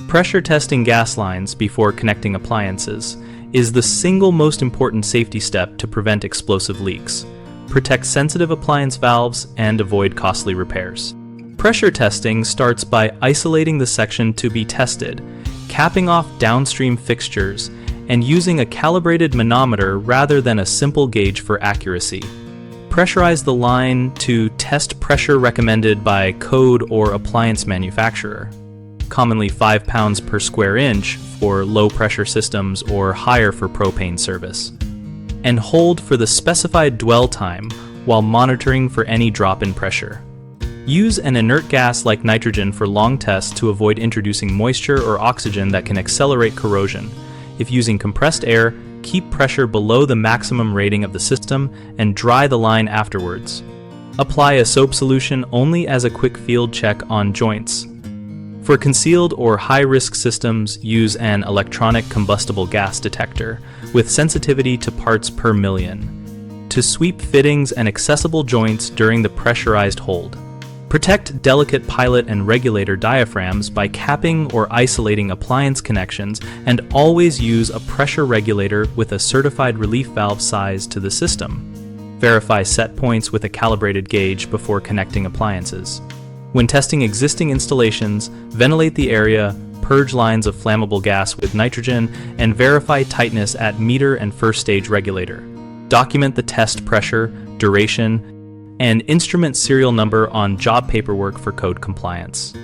Pressure testing gas lines before connecting appliances is the single most important safety step to prevent explosive leaks, protect sensitive appliance valves, and avoid costly repairs. Pressure testing starts by isolating the section to be tested, capping off downstream fixtures, and using a calibrated manometer rather than a simple gauge for accuracy. Pressurize the line to test pressure recommended by code or appliance manufacturer, commonly 5 pounds per square inch for low-pressure systems or higher for propane service, and hold for the specified dwell time while monitoring for any drop in pressure. Use an inert gas like nitrogen for long tests to avoid introducing moisture or oxygen that can accelerate corrosion. If using compressed air, keep pressure below the maximum rating of the system and dry the line afterwards. Apply a soap solution only as a quick field check on joints. For concealed or high-risk systems, use an electronic combustible gas detector with sensitivity to parts per million to sweep fittings and accessible joints during the pressurized hold. Protect delicate pilot and regulator diaphragms by capping or isolating appliance connections, and always use a pressure regulator with a certified relief valve size to the system. Verify set points with a calibrated gauge before connecting appliances. When testing existing installations, ventilate the area, purge lines of flammable gas with nitrogen, and verify tightness at meter and first stage regulator. Document the test pressure, duration, and instrument serial number on job paperwork for code compliance.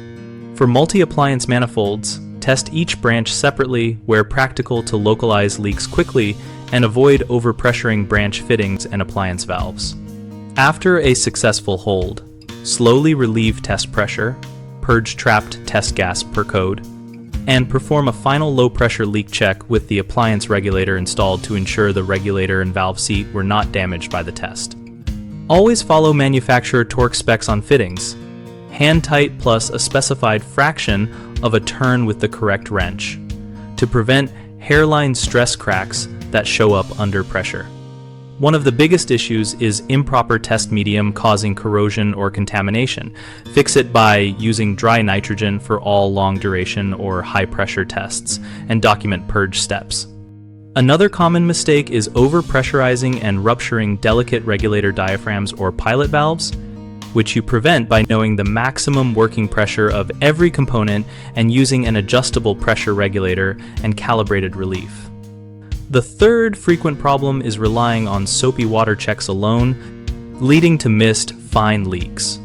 For multi-appliance manifolds, test each branch separately where practical to localize leaks quickly and avoid overpressuring branch fittings and appliance valves. After a successful hold, slowly relieve test pressure, purge trapped test gas per code, and perform a final low-pressure leak check with the appliance regulator installed to ensure the regulator and valve seat were not damaged by the test. Always follow manufacturer torque specs on fittings, hand tight plus a specified fraction of a turn with the correct wrench, to prevent hairline stress cracks that show up under pressure. One of the biggest issues is improper test medium causing corrosion or contamination. Fix it by using dry nitrogen for all long duration or high pressure tests, and document purge steps. Another common mistake is overpressurizing and rupturing delicate regulator diaphragms or pilot valves, which you prevent by knowing the maximum working pressure of every component and using an adjustable pressure regulator and calibrated relief. The third frequent problem is relying on soapy water checks alone, leading to missed fine leaks.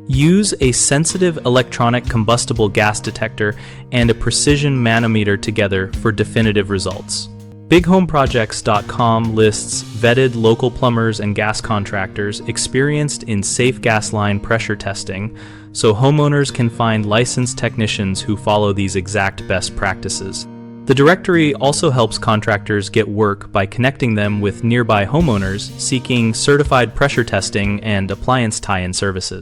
Use a sensitive electronic combustible gas detector and a precision manometer together for definitive results. BigHomeProjects.com lists vetted local plumbers and gas contractors experienced in safe gas line pressure testing, so homeowners can find licensed technicians who follow these exact best practices. The directory also helps contractors get work by connecting them with nearby homeowners seeking certified pressure testing and appliance tie-in services.